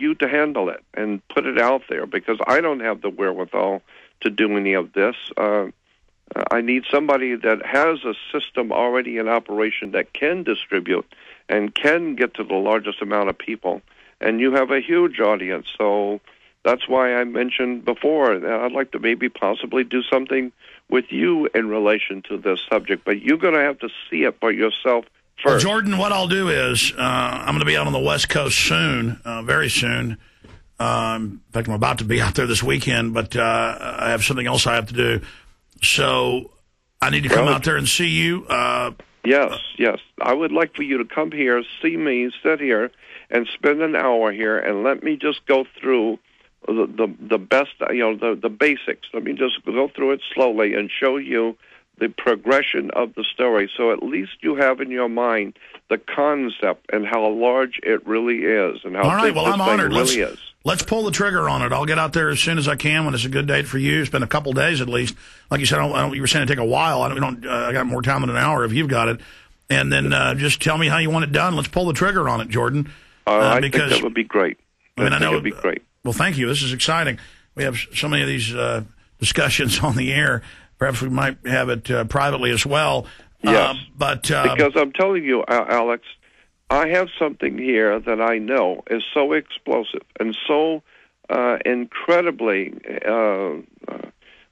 you to handle it and put it out there, because I don't have the wherewithal to do any of this. I need somebody that has a system already in operation that can distribute and can get to the largest amount of people. And you have a huge audience, so that's why I mentioned before that I'd like to maybe possibly do something with you in relation to this subject. But you're going to have to see it for yourself first. Well, Jordan, what I'll do is I'm going to be out on the West Coast soon, very soon. In fact, I'm about to be out there this weekend, but I have something else I have to do. So I need to come out there and see you. Yes. I would like for you to come here, see me, sit here, and spend an hour here, and let me just go through the best, the basics. Let me just go through it slowly and show you the progression of the story, so at least you have in your mind the concept and how large it really is, and how big this thing really is. Let's pull the trigger on it. I'll get out there as soon as I can when it's a good date for you. It's been a couple days at least. Like you said, you were saying it'd take a while. I got more time than an hour if you've got it. And then just tell me how you want it done. Let's pull the trigger on it, Jordan. I think that would be great. I know it would be great. Well, thank you. This is exciting. We have so many of these discussions on the air. Perhaps we might have it privately as well. Yes, because I'm telling you, Alex, I have something here that I know is so explosive and so incredibly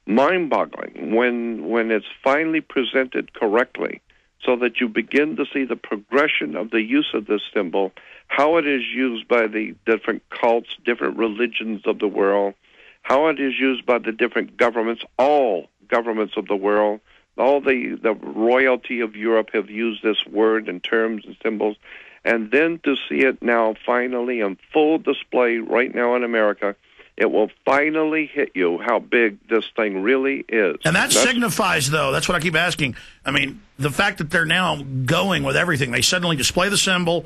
mind-boggling when it's finally presented correctly, so that you begin to see the progression of the use of this symbol, how it is used by the different cults, different religions of the world, how it is used by the different governments, all governments of the world. All the royalty of Europe have used this word and terms and symbols. And then to see it now finally in full display right now in America, it will finally hit you how big this thing really is. And that signifies, though, that's what I keep asking. I mean, the fact that they're now going with everything. They suddenly display the symbol,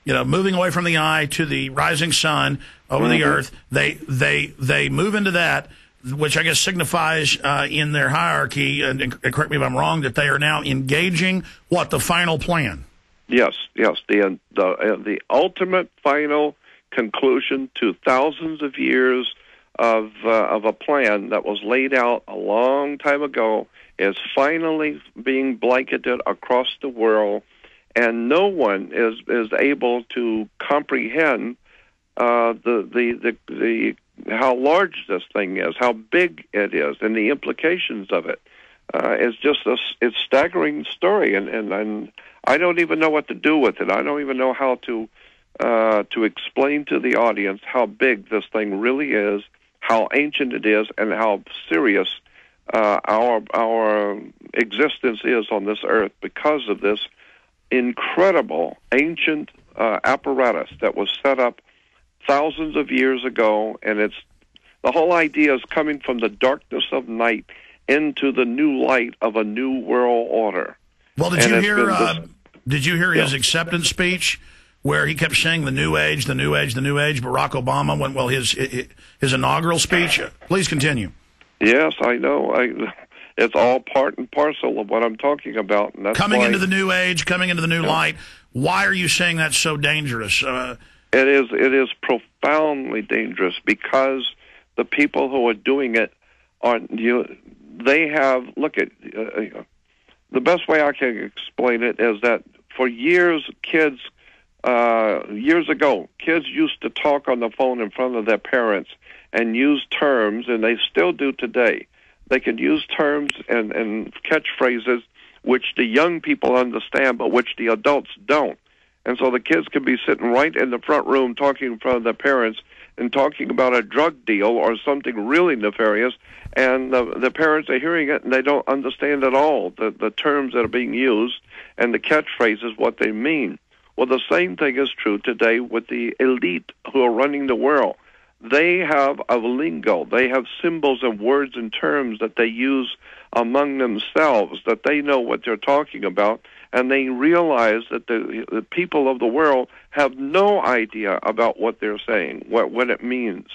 moving away from the eye to the rising sun over the earth. They move into that, which I guess signifies in their hierarchy, and correct me if I'm wrong, that they are now engaging the final plan. Yes, the ultimate final conclusion to thousands of years of a plan that was laid out a long time ago is finally being blanketed across the world, and no one is able to comprehend the how large this thing is, how big it is, and the implications of it. It's just it's staggering story, and I don't even know what to do with it. I don't even know how to explain to the audience how big this thing really is, how ancient it is, and how serious our existence is on this earth because of this incredible ancient apparatus that was set up thousands of years ago, and the whole idea is coming from the darkness of night into the new light of a new world order. Well, did you hear his acceptance speech where he kept saying the new age, the new age, the new age? Barack Obama went, his inaugural speech. Please continue. Yes, I know. It's all part and parcel of what I'm talking about. And that's coming into the new age, coming into the new light. Why are you saying that's so dangerous? It is profoundly dangerous because the people who are doing it they have, the best way I can explain it is that for years, years ago, kids used to talk on the phone in front of their parents and use terms, and they still do today. They can use terms and catchphrases which the young people understand, but which the adults don't. And so the kids can be sitting right in the front room talking in front of their parents and talking about a drug deal or something really nefarious, and the parents are hearing it and they don't understand at all the terms that are being used and the catchphrases, what they mean. Well, the same thing is true today with the elite who are running the world. They have a lingo. They have symbols and words and terms that they use among themselves, that they know what they're talking about, and they realize that the people of the world have no idea about what they're saying, what it means.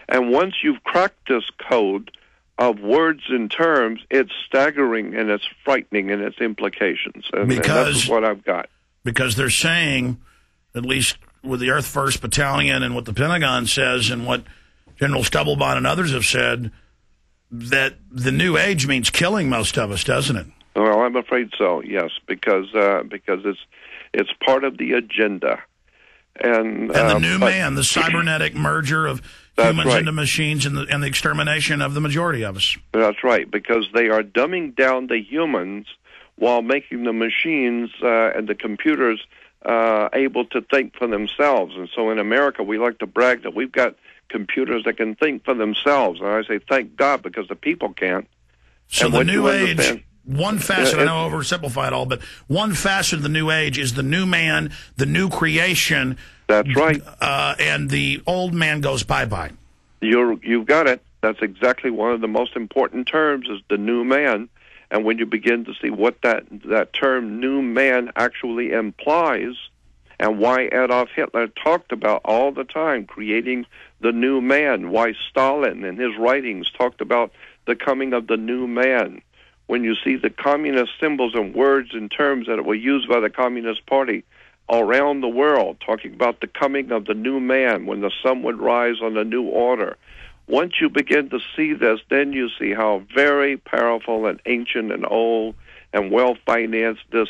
And once you've cracked this code of words and terms, it's staggering and it's frightening in its implications. And that's what I've got. Because they're saying, at least with the Earth First Battalion and what the Pentagon says and what General Stubblebine and others have said, that the New Age means killing most of us, doesn't it? Well, I'm afraid so. Yes, because it's part of the agenda, and the new man, the cybernetic merger of humans into machines, and the extermination of the majority of us. That's right, because they are dumbing down the humans while making the machines and the computers able to think for themselves. And so in America, we like to brag that we've got computers that can think for themselves. And I say, thank God, because the people can't. So the New Age, one facet, I know I oversimplify it all, but one facet of the New Age is the new man, the new creation. That's right. And the old man goes bye-bye. You've got it. That's exactly one of the most important terms, is the new man. And when you begin to see what that term new man actually implies, and why Adolf Hitler talked about all the time creating the new man, why Stalin in his writings talked about the coming of the new man. When you see the communist symbols and words and terms that were used by the Communist Party around the world, talking about the coming of the new man, when the sun would rise on the new order. Once you begin to see this, then you see how very powerful and ancient and old and well-financed this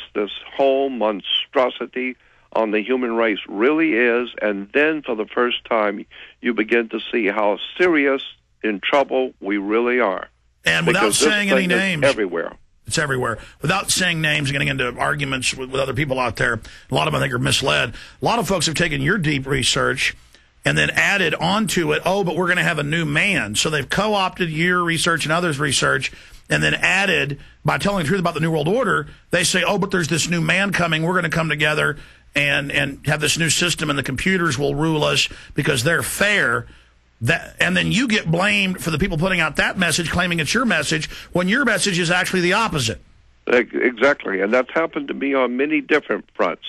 whole monstrosity on the human race really is, and then for the first time you begin to see how serious in trouble we really are. And without saying any names, everywhere. It's everywhere. Without saying names and getting into arguments with other people out there, a lot of them I think are misled. A lot of folks have taken your deep research and then added onto it, oh, but we're going to have a new man. So they've co-opted your research and others' research and then added, by telling the truth about the New World Order, they say, oh, but there's this new man coming. We're going to come together and have this new system, and the computers will rule us because they're fair. And then you get blamed for the people putting out that message, claiming it's your message, when your message is actually the opposite. Exactly, and that's happened to me on many different fronts,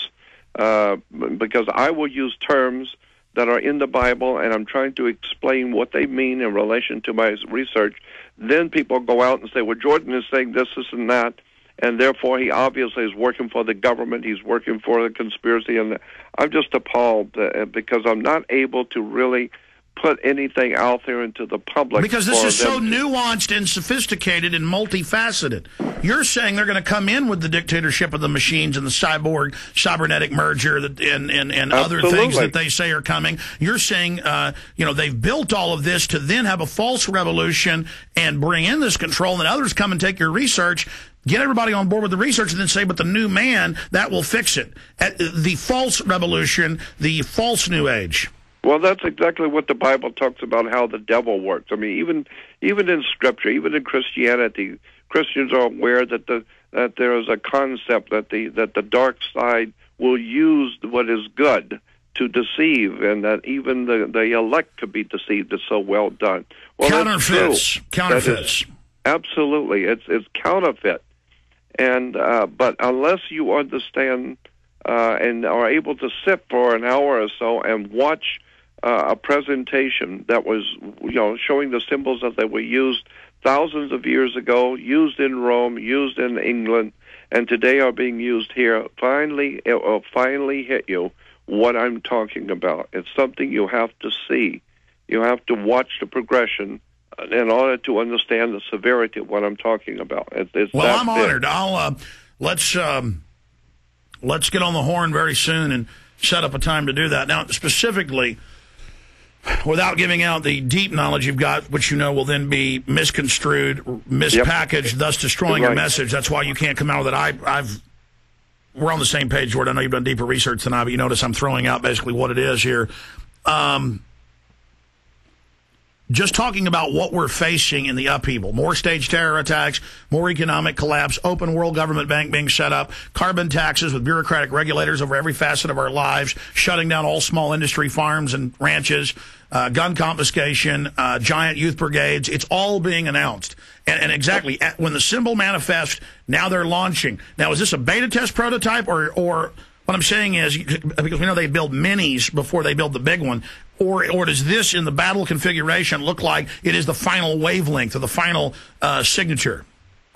because I will use terms that are in the Bible, and I'm trying to explain what they mean in relation to my research. Then people go out and say, well, Jordan is saying this, and that, and therefore he obviously is working for the government, he's working for the conspiracy, and I'm just appalled because I'm not able to really put anything out there into the public. Because this is so nuanced and sophisticated and multifaceted. You're saying they're going to come in with the dictatorship of the machines and the cybernetic merger and other things that they say are coming. You're saying, they've built all of this to then have a false revolution and bring in this control, and then others come and take your research, get everybody on board with the research, and then say, but the new man, that will fix it. The false revolution, the false New Age. Well, that's exactly what the Bible talks about, how the devil works. I mean, even in Scripture, even in Christianity, Christians are aware that there is a concept that the dark side will use what is good to deceive, and that even the elect could be deceived. It's so well done. Well, Counterfeits. Absolutely, it's counterfeit. And but unless you understand and are able to sit for an hour or so and watch a presentation that was, showing the symbols that they were used thousands of years ago, used in Rome, used in England, and today are being used here. It will finally hit you what I'm talking about. It's something you have to see. You have to watch the progression in order to understand the severity of what I'm talking about. Well, I'm honored. Let's get on the horn very soon and set up a time to do that. Now, specifically, without giving out the deep knowledge you've got, which will then be misconstrued, mispackaged, thus destroying your message. That's why you can't come out with it. We're on the same page, Jordan. I know you've done deeper research than I, but you notice I'm throwing out basically what it is here. Just talking about what we're facing in the upheaval. More staged terror attacks, more economic collapse, open world government bank being set up, carbon taxes with bureaucratic regulators over every facet of our lives, shutting down all small industry farms and ranches, gun confiscation, giant youth brigades. It's all being announced. And exactly, when the symbol manifests, now they're launching. Now, is this a beta test prototype or what I'm saying is, because we know they build minis before they build the big one, or does this, in the battle configuration, look like it is the final wavelength or the final signature?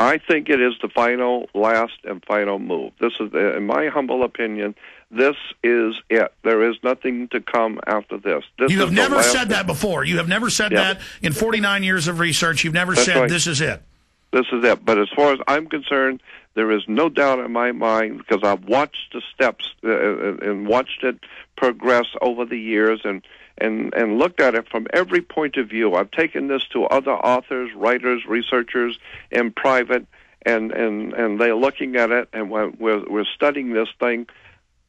I think it is the last and final move. This is, in my humble opinion, this is it. There is nothing to come after this. You have never said that before. You have never said that in 49 years of research. You've never said this is it. This is it. But as far as I'm concerned, there is no doubt in my mind, because I've watched the steps and watched it progress over the years and looked at it from every point of view. I've taken this to other authors, writers, researchers in private, and they're looking at it, and we're studying this thing.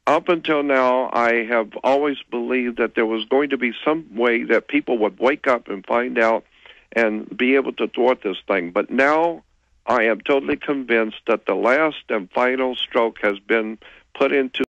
Up until now, I have always believed that there was going to be some way that people would wake up and find out and be able to thwart this thing. But now I am totally convinced that the last and final stroke has been put into